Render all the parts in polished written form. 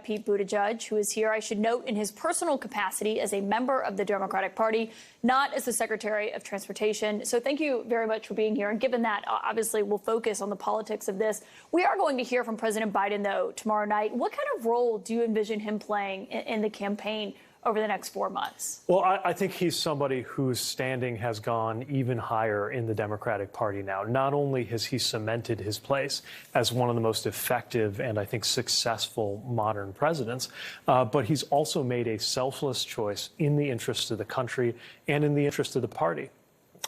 Pete Buttigieg, who is here, I should note, in his personal capacity as a member of the Democratic Party, not as the Secretary of Transportation. So thank you very much for being here. And given that, obviously, we'll focus on the politics of this. We are going to hear from President Biden, though, tomorrow night. What kind of role do you envision him playing in the campaign over the next 4 months? Well, I think he's somebody whose standing has gone even higher in the Democratic Party now. Not only has he cemented his place as one of the most effective and I think successful modern presidents, but he's also made a selfless choice in the interest of the country and in the interest of the party.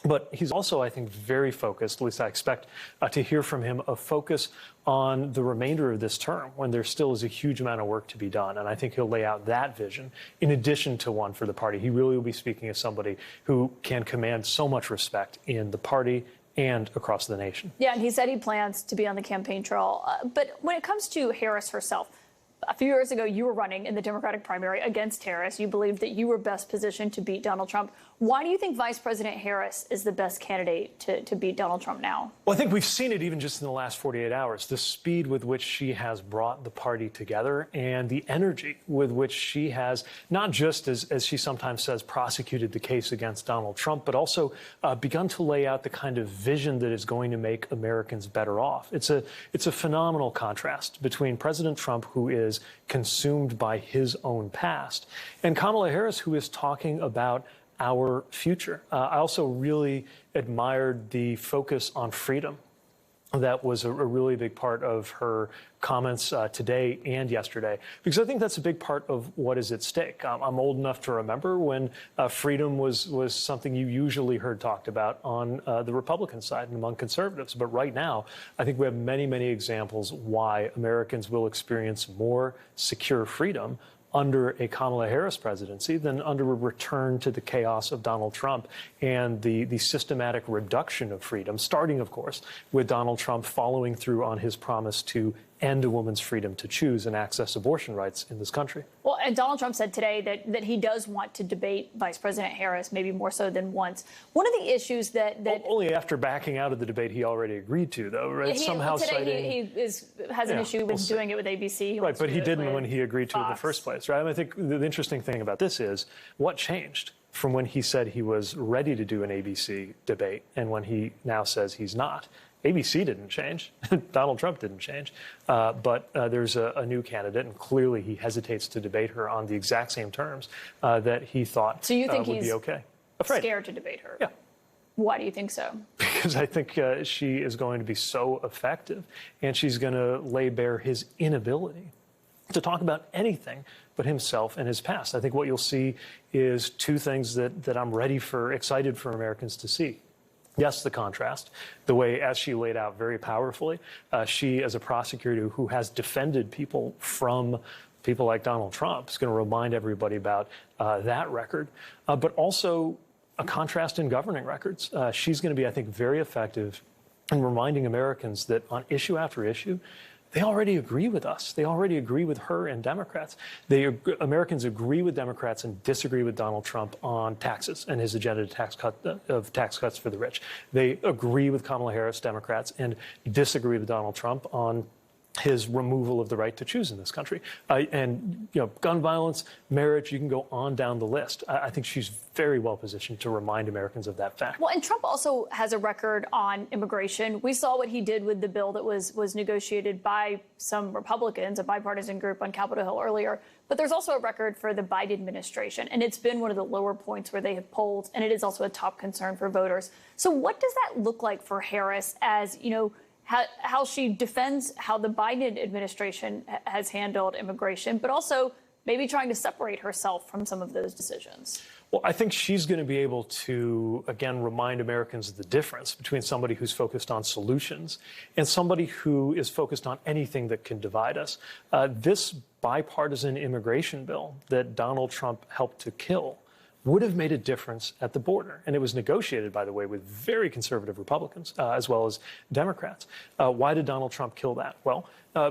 But he's also, I think, very focused, at least I expect to hear from him, a focus on the remainder of this term when there still is a huge amount of work to be done. And I think he'll lay out that vision in addition to one for the party. He really will be speaking as somebody who can command so much respect in the party and across the nation. Yeah, and he said he plans to be on the campaign trail. But when it comes to Harris herself, a few years ago, you were running in the Democratic primary against Harris. You believed that you were best positioned to beat Donald Trump. Why do you think Vice President Harris is the best candidate to beat Donald Trump now? Well, I think we've seen it even just in the last 48 hours, the speed with which she has brought the party together and the energy with which she has not just, as she sometimes says, prosecuted the case against Donald Trump, but also begun to lay out the kind of vision that is going to make Americans better off. It's a phenomenal contrast between President Trump, who is consumed by his own past, and Kamala Harris, who is talking about our future. I also really admired the focus on freedom. That was a really big part of her comments today and yesterday, because I think that's a big part of what is at stake. I'm old enough to remember when freedom was something you usually heard talked about on the Republican side and among conservatives. But right now, I think we have many, many examples why Americans will experience more secure freedom under a Kamala Harris presidency than under a return to the chaos of Donald Trump and the systematic reduction of freedom, starting, of course, with Donald Trump following through on his promise to end a woman's freedom to choose and access abortion rights in this country. Well, and Donald Trump said today that he does want to debate Vice President Harris, maybe more so than once. One of the issues that only after backing out of the debate he already agreed to, though, right? Somehow today he has an issue with doing it with ABC. Right, but he didn't when he agreed to it in the first place, right? I think the interesting thing about this is what changed from when he said he was ready to do an ABC debate and when he now says he's not. ABC didn't change. Donald Trump didn't change. But there's a new candidate, and clearly he hesitates to debate her on the exact same terms that he thought so you think would be okay. Afraid. Scared to debate her? Yeah. Why do you think so? Because I think she is going to be so effective, and she's going to lay bare his inability to talk about anything but himself and his past. I think what you'll see is two things that I'm excited for Americans to see. Yes, the contrast, the way, as she laid out very powerfully, she, as a prosecutor who has defended people from people like Donald Trump, is going to remind everybody about that record, but also a contrast in governing records. She's going to be, I think, very effective in reminding Americans that on issue after issue, they already agree with us. They already agree with her and Democrats. Americans agree with Democrats and disagree with Donald Trump on taxes and his agenda of tax cuts for the rich. They agree with Kamala Harris, Democrats, and disagree with Donald Trump on his removal of the right to choose in this country. And, gun violence, marriage, you can go on down the list. I think she's very well positioned to remind Americans of that fact. Well, and Trump also has a record on immigration. We saw what he did with the bill that was negotiated by some Republicans, a bipartisan group on Capitol Hill earlier. But there's also a record for the Biden administration, and it's been one of the lower points where they have polled, and it is also a top concern for voters. So what does that look like for Harris as, how she defends how the Biden administration has handled immigration, but also maybe trying to separate herself from some of those decisions? Well, I think she's going to be able to, again, remind Americans of the difference between somebody who's focused on solutions and somebody who is focused on anything that can divide us. This bipartisan immigration bill that Donald Trump helped to kill would have made a difference at the border. And it was negotiated, by the way, with very conservative Republicans as well as Democrats. Why did Donald Trump kill that? Well,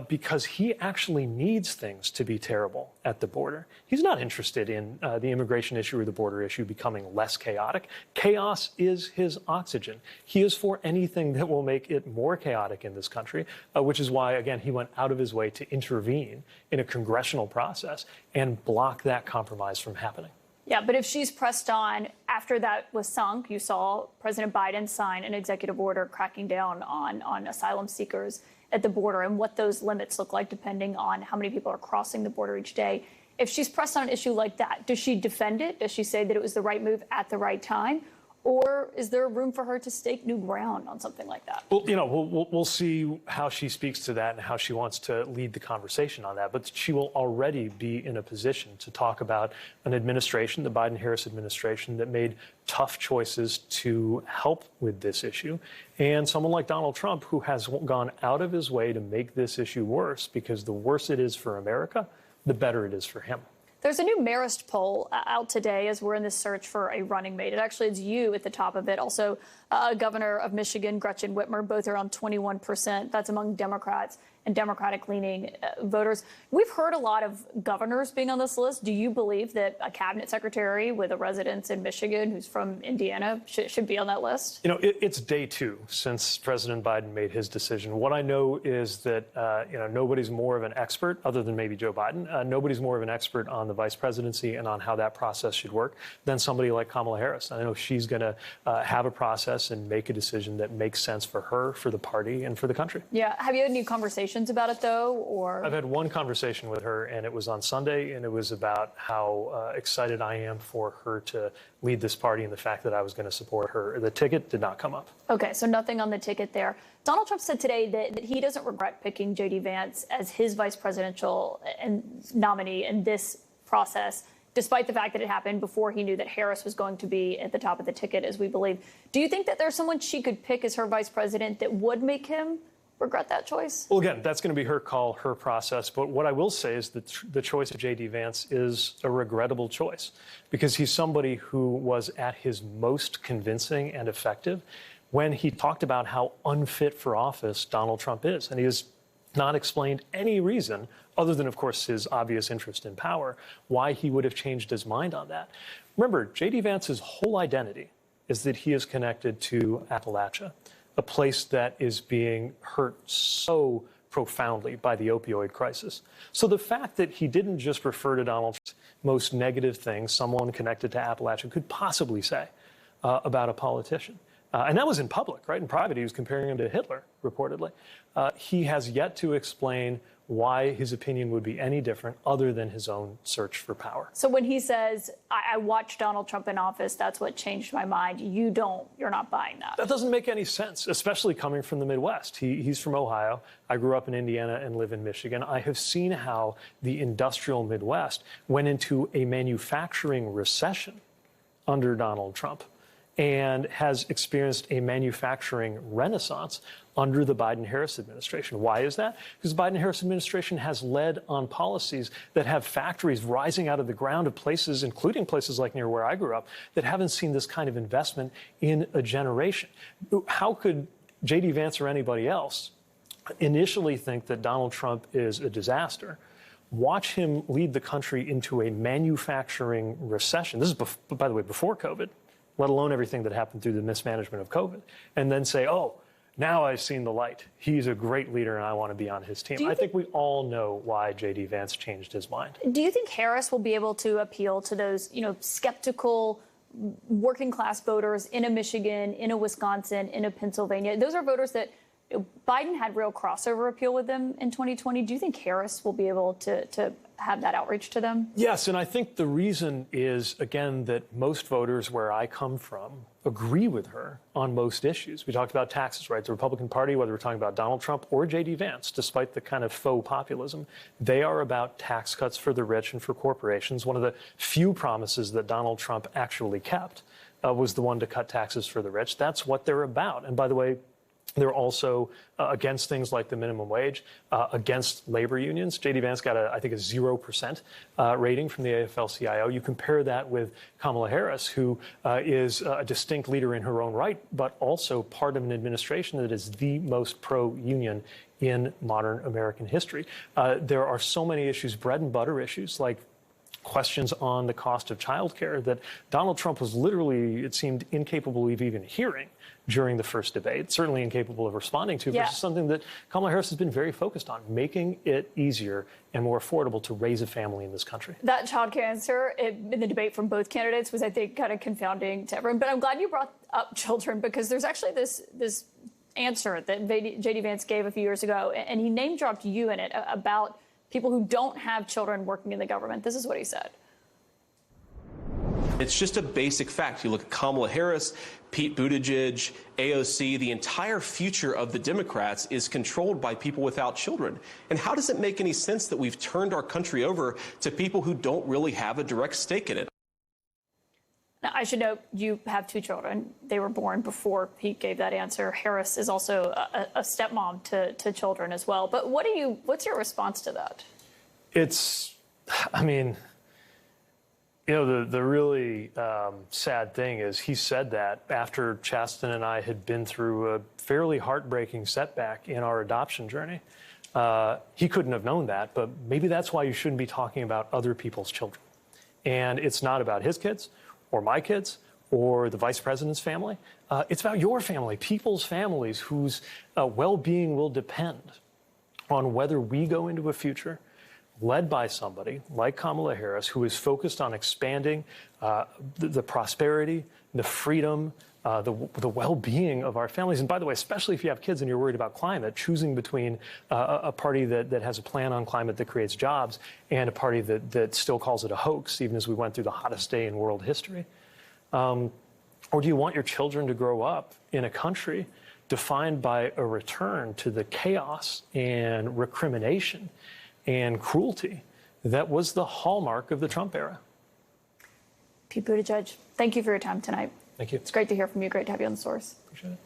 because he actually needs things to be terrible at the border. He's not interested in the immigration issue or the border issue becoming less chaotic. Chaos is his oxygen. He is for anything that will make it more chaotic in this country, which is why, again, he went out of his way to intervene in a congressional process and block that compromise from happening. Yeah, but if she's pressed on, after that was sunk, you saw President Biden sign an executive order cracking down on asylum seekers at the border and what those limits look like depending on how many people are crossing the border each day. If she's pressed on an issue like that, does she defend it? Does she say that it was the right move at the right time? Or is there room for her to stake new ground on something like that? Well, we'll see how she speaks to that and how she wants to lead the conversation on that. But she will already be in a position to talk about an administration, the Biden-Harris administration, that made tough choices to help with this issue. And someone like Donald Trump, who has gone out of his way to make this issue worse, because the worse it is for America, the better it is for him. There's a new Marist poll out today as we're in this search for a running mate. It actually is you at the top of it. Also, Governor of Michigan, Gretchen Whitmer, both are on 21%. That's among Democrats and Democratic-leaning voters. We've heard a lot of governors being on this list. Do you believe that a cabinet secretary with a residence in Michigan who's from Indiana should be on that list? It's day 2 since President Biden made his decision. What I know is that, nobody's more of an expert, other than maybe Joe Biden, nobody's more of an expert on the vice presidency and on how that process should work than somebody like Kamala Harris. I know she's going to have a process and make a decision that makes sense for her, for the party, and for the country. Yeah. Have you had any conversations about it, though? Or I've had one conversation with her, and it was on Sunday, and it was about how excited I am for her to lead this party and the fact that I was going to support her. The ticket did not come up. Okay, so nothing on the ticket there. Donald Trump said today that he doesn't regret picking J.D. Vance as his vice presidential nominee in this process, despite the fact that it happened before he knew that Harris was going to be at the top of the ticket, as we believe. Do you think that there's someone she could pick as her vice president that would make him regret that choice? Well, again, that's going to be her call, her process. But what I will say is that the choice of J.D. Vance is a regrettable choice, because he's somebody who was at his most convincing and effective when he talked about how unfit for office Donald Trump is. And he has not explained any reason, other than, of course, his obvious interest in power, why he would have changed his mind on that. Remember, J.D. Vance's whole identity is that he is connected to Appalachia, a place that is being hurt so profoundly by the opioid crisis. So the fact that he didn't just refer to Donald Trump's most negative things someone connected to Appalachia could possibly say about a politician. And that was in public, right? In private, he was comparing him to Hitler, reportedly. He has yet to explain why his opinion would be any different other than his own search for power. So when he says, I watched Donald Trump in office, that's what changed my mind, you're not buying that. That doesn't make any sense, especially coming from the Midwest. He's from Ohio. I grew up in Indiana and live in Michigan. I have seen how the industrial Midwest went into a manufacturing recession under Donald Trump and has experienced a manufacturing renaissance under the Biden-Harris administration. Why is that? Because the Biden-Harris administration has led on policies that have factories rising out of the ground of places, including places like near where I grew up, that haven't seen this kind of investment in a generation. How could J.D. Vance or anybody else initially think that Donald Trump is a disaster, watch him lead the country into a manufacturing recession? This is, by the way, before COVID, let alone everything that happened through the mismanagement of COVID, and then say, oh, now I've seen the light. He's a great leader, and I want to be on his team. I think we all know why J.D. Vance changed his mind. Do you think Harris will be able to appeal to those, skeptical working-class voters in a Michigan, in a Wisconsin, in a Pennsylvania? Those are voters that Biden had real crossover appeal with them in 2020. Do you think Harris will be able to have that outreach to them? Yes, and I think the reason is, again, that most voters where I come from agree with her on most issues. We talked about taxes, right? The Republican Party, whether we're talking about Donald Trump or J.D. Vance, despite the kind of faux populism, they are about tax cuts for the rich and for corporations. One of the few promises that Donald Trump actually kept was the one to cut taxes for the rich. That's what they're about. And by the way, They're also against things like the minimum wage, against labor unions. J.D. Vance got, I think, a 0% rating from the AFL-CIO. You compare that with Kamala Harris, who is a distinct leader in her own right, but also part of an administration that is the most pro-union in modern American history. There are so many issues, bread and butter issues, like questions on the cost of childcare that Donald Trump was literally, it seemed, incapable of even hearing during the first debate, certainly incapable of responding to, versus something that Kamala Harris has been very focused on, making it easier and more affordable to raise a family in this country. That childcare answer in the debate from both candidates was, I think, kind of confounding to everyone. But I'm glad you brought up children, because there's actually this answer that J.D. Vance gave a few years ago, and he name-dropped you in it about people who don't have children working in the government. This is what he said. It's just a basic fact. You look at Kamala Harris, Pete Buttigieg, AOC, the entire future of the Democrats is controlled by people without children. And how does it make any sense that we've turned our country over to people who don't really have a direct stake in it? Now, I should note you have 2 children. They were born before Pete gave that answer. Harris is also a stepmom to children as well. But what's your response to that? I mean, you know, the really sad thing is he said that after Chasten and I had been through a fairly heartbreaking setback in our adoption journey. He couldn't have known that, but maybe that's why you shouldn't be talking about other people's children. And it's not about his kids or my kids or the vice president's family. It's about your family, people's families whose well-being will depend on whether we go into a future led by somebody like Kamala Harris, who is focused on expanding the prosperity, the freedom, the well-being of our families. And by the way, especially if you have kids and you're worried about climate, choosing between a party that has a plan on climate that creates jobs and a party that still calls it a hoax, even as we went through the hottest day in world history. Or do you want your children to grow up in a country defined by a return to the chaos and recrimination and cruelty that was the hallmark of the Trump era? Pete Buttigieg, thank you for your time tonight. Thank you. It's great to hear from you. Great to have you on The Source. Appreciate it.